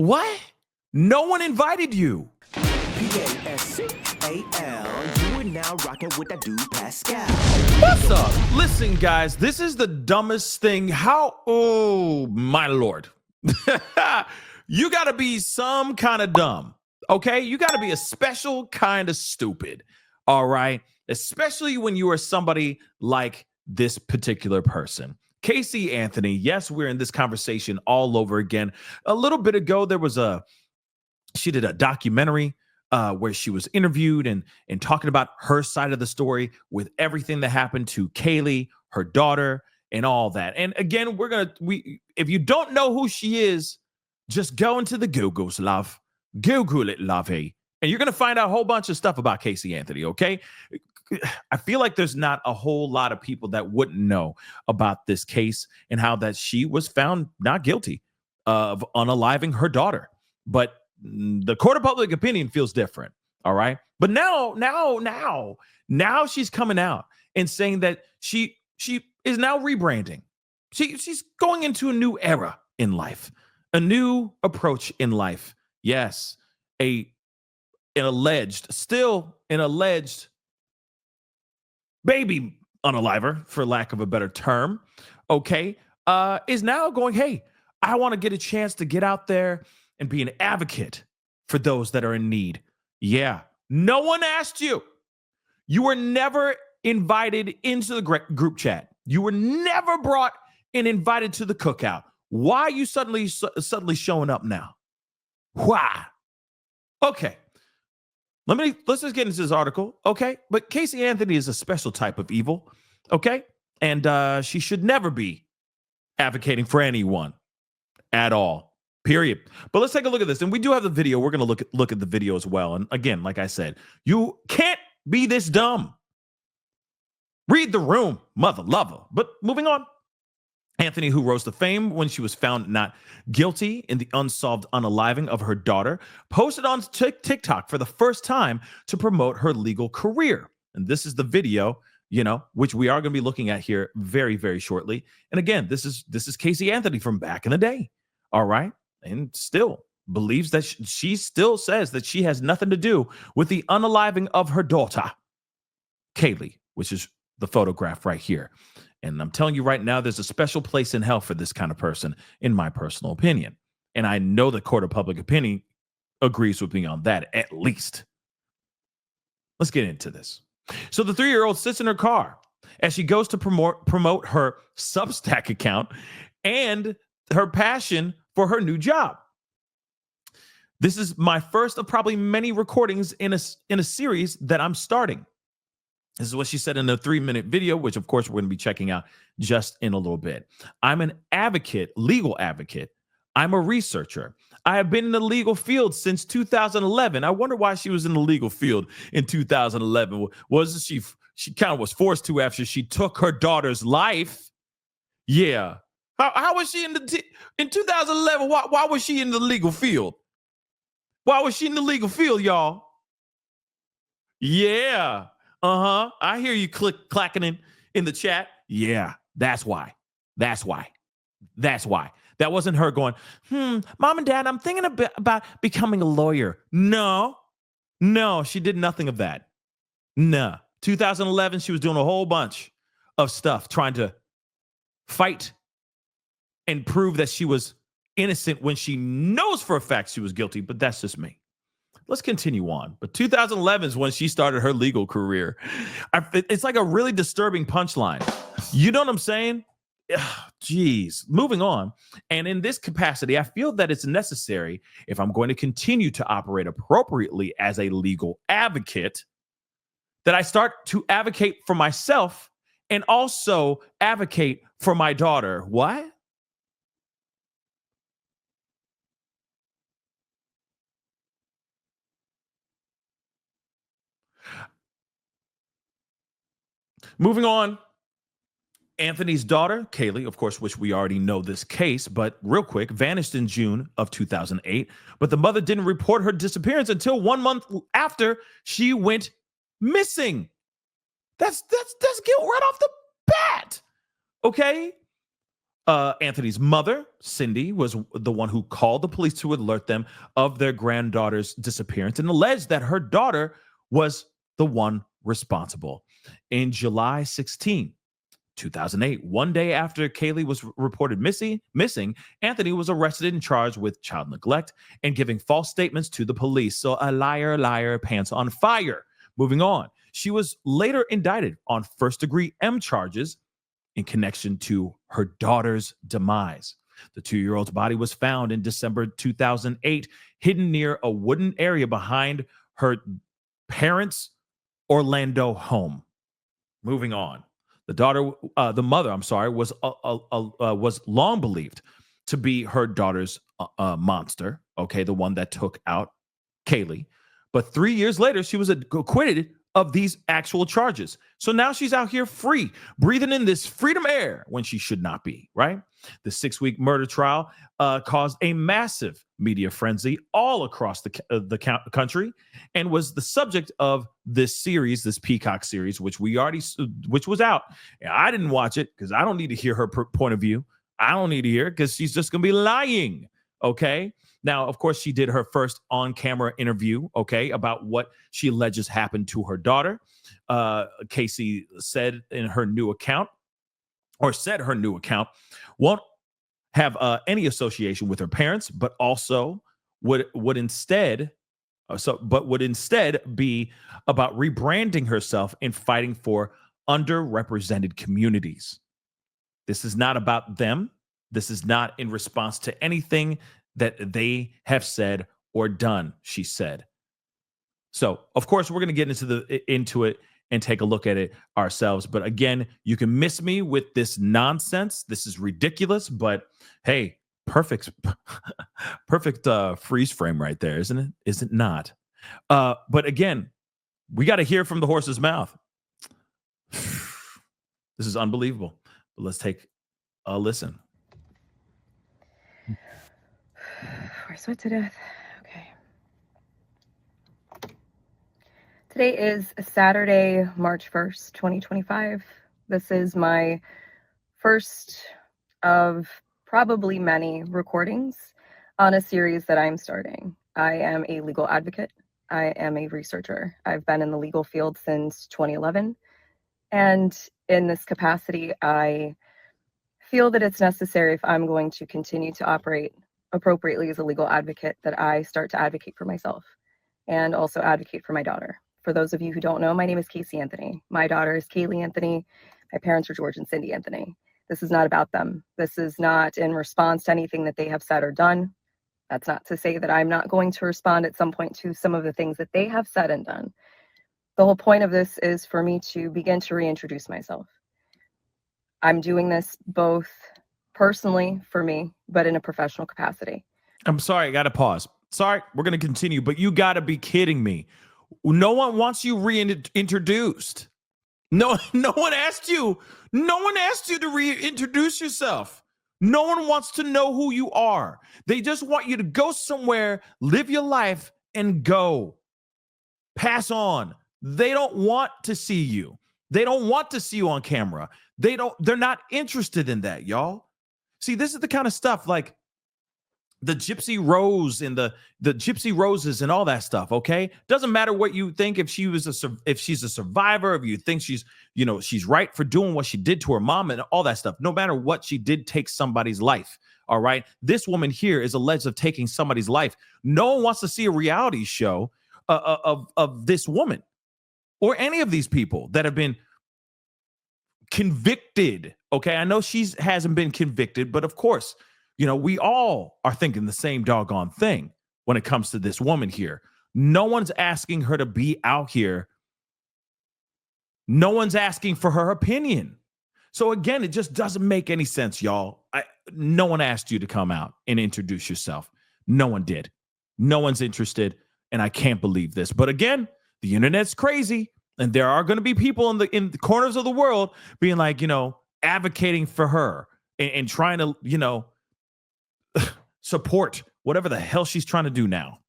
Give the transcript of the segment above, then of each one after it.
What? No one invited you. Pascal, you are now rocking with that dude Pascal. What's up? Listen, guys, this is the dumbest thing. Oh, my Lord. You got to be some kind of dumb, okay? You got to be a special kind of stupid, all right? Especially when you are somebody like this particular person. Casey Anthony, yes, we're in this conversation all over again. A little bit ago, she did a documentary where she was interviewed and talking about her side of the story with everything that happened to Kaylee, her daughter, and all that. And again, if you don't know who she is, just go into the Googles, love. Google it, lovey. And you're going to find out a whole bunch of stuff about Casey Anthony, okay? I feel like there's not a whole lot of people that wouldn't know about this case and how that she was found not guilty of unaliving her daughter. But the court of public opinion feels different. All right. But now she's coming out and saying that she is now rebranding. She's going into a new era in life, a new approach in life. Yes. An alleged baby unaliver, for lack of a better term. Okay. Is now going, hey, I want to get a chance to get out there and be an advocate for those that are in need. Yeah. No one asked you. You were never invited into the group chat. You were never brought and invited to the cookout. Why are you suddenly showing up now? Why? Okay. Let's just get into this article. Okay. But Casey Anthony is a special type of evil. Okay. And she should never be advocating for anyone at all. Period. But let's take a look at this. And we do have the video. We're going to look at the video as well. And again, like I said, you can't be this dumb. Read the room, mother lover. But moving on. Anthony, who rose to fame when she was found not guilty in the unsolved unaliving of her daughter, posted on TikTok for the first time to promote her legal career. And this is the video, which we are going to be looking at here very, very shortly. And again, this is Casey Anthony from back in the day. All right. And still believes that she still says that she has nothing to do with the unaliving of her daughter, Kaylee, which is the photograph right here. And I'm telling you right now, there's a special place in hell for this kind of person, in my personal opinion. And I know the court of public opinion agrees with me on that, at least. Let's get into this. So the 3-year-old sits in her car as she goes to promote her Substack account and her passion for her new job. This is my first of probably many recordings in a series that I'm starting. This is what she said in a 3-minute video, which of course we're going to be checking out just in a little bit. I'm an advocate, legal advocate. I'm a researcher. I have been in the legal field since 2011. I wonder why she was in the legal field in 2011. Was she kind of was forced to after she took her daughter's life? Yeah. How was she in 2011? Why was she in the legal field? Why was she in the legal field, y'all? Yeah. I hear you clacking in the chat. Yeah, that's why. That wasn't her going, Mom and Dad, I'm thinking about becoming a lawyer. No, she did nothing of that. No. 2011, she was doing a whole bunch of stuff trying to fight and prove that she was innocent when she knows for a fact she was guilty, but that's just me. Let's continue on. But 2011 is when she started her legal career. It's like a really disturbing punchline. You know what I'm saying? Jeez. Moving on. And in this capacity, I feel that it's necessary, if I'm going to continue to operate appropriately as a legal advocate, that I start to advocate for myself and also advocate for my daughter. What? Moving on. Anthony's daughter, Kaylee, of course, which we already know this case, but real quick, vanished in June of 2008. But the mother didn't report her disappearance until 1 month after she went missing. That's guilt right off the bat. Okay. Anthony's mother, Cindy, was the one who called the police to alert them of their granddaughter's disappearance and alleged that her daughter was the one responsible. In July 16, 2008, one day after Kaylee was reported missing, Anthony was arrested and charged with child neglect and giving false statements to the police. So a liar, liar, pants on fire. Moving on. She was later indicted on first-degree M charges in connection to her daughter's demise. The 2-year-old's body was found in December 2008, hidden near a wooden area behind her parents' Orlando home. Moving on. The mother, was long believed to be her daughter's monster. Okay, the one that took out Kaylee. But 3 years later, she was acquitted of these actual charges. So now she's out here free, breathing in this freedom air when she should not be, right? The 6-week murder trial caused a massive media frenzy all across the country and was the subject of this series, this Peacock series, which was out. I didn't watch it because I don't need to hear her point of view. I don't need to hear it because she's just going to be lying, okay? Now, of course, she did her first on-camera interview, okay, about what she alleges happened to her daughter. Casey said her new account won't have any association with her parents, but also would instead be about rebranding herself and fighting for underrepresented communities. This is not about them. This is not in response to anything that they have said or done, she said. So, of course, we're going to get into it and take a look at it ourselves. But again, you can miss me with this nonsense. This is ridiculous, but hey, perfect freeze frame right there, isn't it? Is it not? But again, we got to hear from the horse's mouth. This is unbelievable. But let's take a listen. We're sweat to death. Okay. Today is Saturday, March 1st, 2025. This is my first of probably many recordings on a series that I'm starting. I am a legal advocate. I am a researcher. I've been in the legal field since 2011. And in this capacity, I feel that it's necessary, if I'm going to continue to operate appropriately as a legal advocate, that I start to advocate for myself and also advocate for my daughter. For those of you who don't know, my name is Casey Anthony. My daughter is Kaylee Anthony. My parents are George and Cindy Anthony. This is not about them. This is not in response to anything that they have said or done. That's not to say that I'm not going to respond at some point to some of the things that they have said and done. The whole point of this is for me to begin to reintroduce myself. I'm doing this both personally for me, but in a professional capacity. I'm sorry, I got to pause. Sorry, we're going to continue, but you got to be kidding me. No one wants you reintroduced. No one asked you. No one asked you to reintroduce yourself. No one wants to know who you are. They just want you to go somewhere, live your life, and go. Pass on. They don't want to see you. They don't want to see you on camera. They're not interested in that, y'all. See, this is the kind of stuff like the Gypsy Rose and the Gypsy Roses and all that stuff, okay? Doesn't matter what you think, if she's a survivor, if you think she's right for doing what she did to her mom and all that stuff. No matter what, she did take somebody's life, all right? This woman here is alleged of taking somebody's life. No one wants to see a reality show of this woman or any of these people that have been convicted, okay? I know she hasn't been convicted, but of course, we all are thinking the same doggone thing when it comes to this woman here. No one's asking her to be out here. No one's asking for her opinion. So again, it just doesn't make any sense, y'all. No one asked you to come out and introduce yourself. No one did. No one's interested, and I can't believe this. But again, the internet's crazy, and there are going to be people in the corners of the world being like, advocating for her and trying to, support whatever the hell she's trying to do now.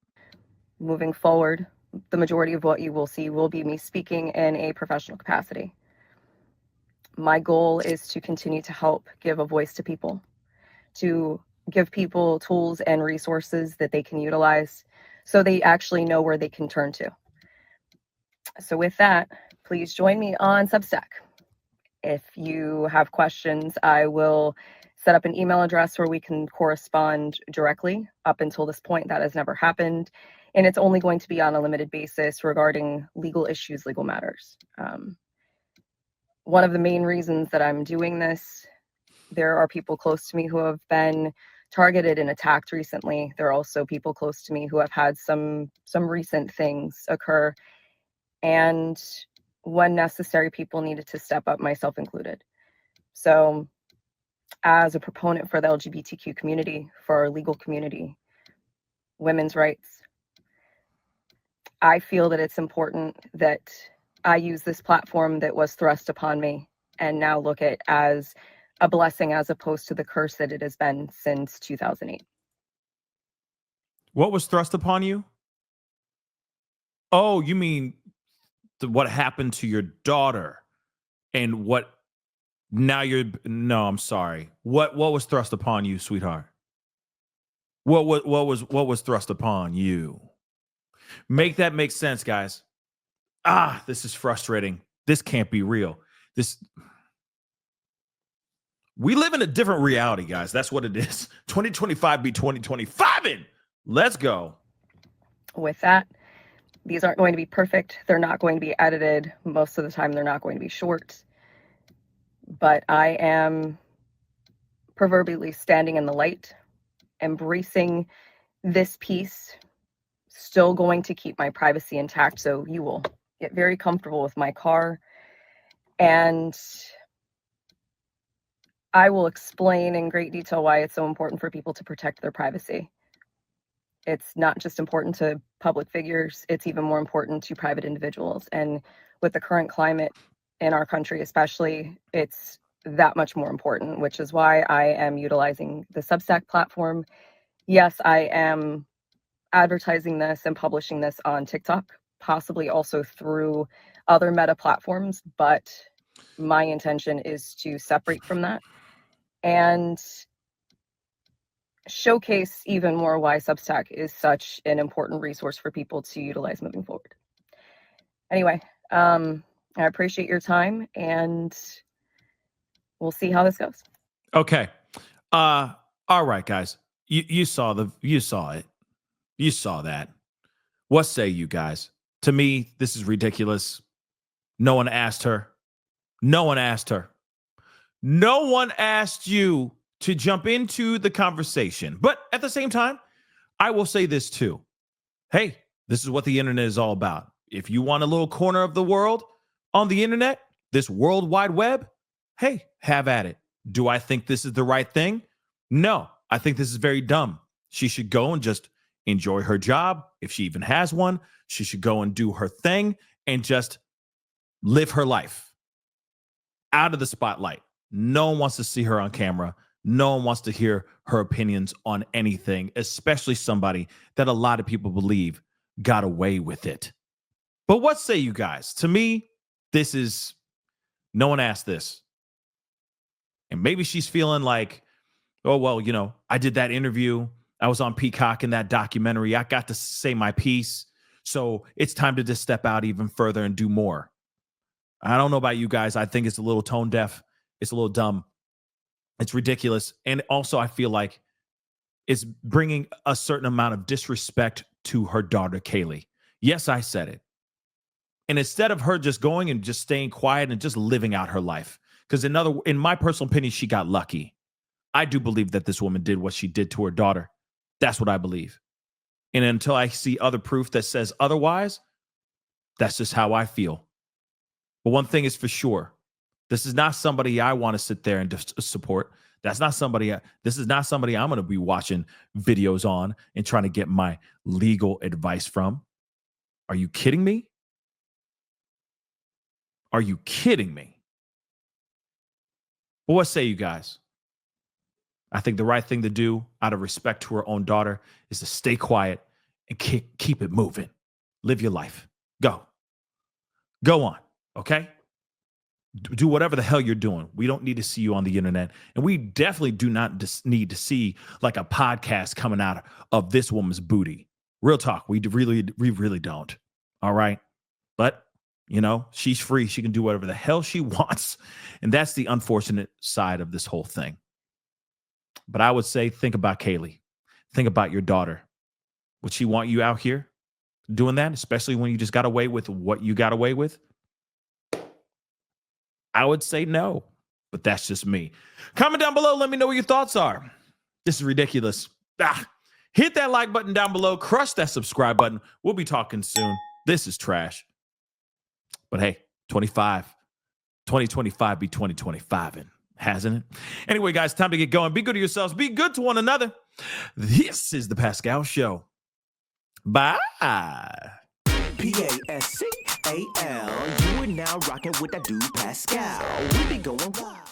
Moving forward, the majority of what you will see will be me speaking in a professional capacity. My goal is to continue to help give a voice to people, to give people tools and resources that they can utilize so they actually know where they can turn to. So with that, please join me on Substack. If you have questions, I will set up an email address where we can correspond directly. Up until this point, that has never happened. And it's only going to be on a limited basis regarding legal issues, legal matters. One of the main reasons that I'm doing this, there are people close to me who have been targeted and attacked recently. There are also people close to me who have had some recent things occur. And when necessary, people needed to step up, myself included. So as a proponent for the LGBTQ community, for our legal community, women's rights, I feel that it's important that I use this platform that was thrust upon me and now look at as a blessing as opposed to the curse that it has been since 2008. What was thrust upon you? Oh, you mean what happened to your daughter and what now you're no, I'm sorry. What was thrust upon you, sweetheart? What was thrust upon you? Make that make sense, guys. This is frustrating. This can't be real. We live in a different reality, guys. That's what it is. 2025 be 2025 in. Let's go. With that, these aren't going to be perfect. They're not going to be edited. Most of the time, they're not going to be short. But I am proverbially standing in the light, embracing this piece, still going to keep my privacy intact. So you will get very comfortable with my car. And I will explain in great detail why it's so important for people to protect their privacy. It's not just important to public figures, it's even more important to private individuals. And with the current climate in our country, especially, it's that much more important, which is why I am utilizing the Substack platform. Yes, I am advertising this and publishing this on TikTok, possibly also through other meta platforms, but my intention is to separate from that and showcase even more why Substack is such an important resource for people to utilize moving forward. Anyway, I appreciate your time and we'll see how this goes. Okay. All right, guys. You saw it. You saw that. What say you guys? To me, this is ridiculous. No one asked her. No one asked her. No one asked you to jump into the conversation. But at the same time, I will say this too. Hey, this is what the internet is all about. If you want a little corner of the world on the internet, this world wide web, hey, have at it. Do I think this is the right thing? No, I think this is very dumb. She should go and just enjoy her job. If she even has one, she should go and do her thing and just live her life out of the spotlight. No one wants to see her on camera. No one wants to hear her opinions on anything, especially somebody that a lot of people believe got away with it. But what say you guys? To me, this is, no one asked this. And maybe she's feeling like, oh, well, I did that interview. I was on Peacock in that documentary. I got to say my piece. So it's time to just step out even further and do more. I don't know about you guys. I think it's a little tone deaf. It's a little dumb. It's ridiculous. And also, I feel like it's bringing a certain amount of disrespect to her daughter, Kaylee. Yes, I said it. And instead of her just going and just staying quiet and just living out her life, because in my personal opinion, she got lucky. I do believe that this woman did what she did to her daughter. That's what I believe. And until I see other proof that says otherwise, that's just how I feel. But one thing is for sure, this is not somebody I want to sit there and support. This is not somebody I'm going to be watching videos on and trying to get my legal advice from. Are you kidding me? Are you kidding me? But what say you guys? I think the right thing to do out of respect to her own daughter is to stay quiet and keep it moving. Live your life. Go on. Okay? do whatever the hell you're doing. We don't need to see you on the internet. And we definitely do not need to see like a podcast coming out of this woman's booty. Real talk. We really don't. All right. But, you know, she's free. She can do whatever the hell she wants. And that's the unfortunate side of this whole thing. But I would say, think about Kaylee. Think about your daughter. Would she want you out here doing that, especially when you just got away with what you got away with? I would say no, but that's just me. Comment down below. Let me know what your thoughts are. This is ridiculous. Hit that like button down below. Crush that subscribe button. We'll be talking soon. This is trash. But hey, 2025 be 2025, and hasn't it? Anyway, guys, time to get going. Be good to yourselves. Be good to one another. This is the Pascal Show. Bye. Pascal. You are now rocking with that dude Pascal. We be going wild.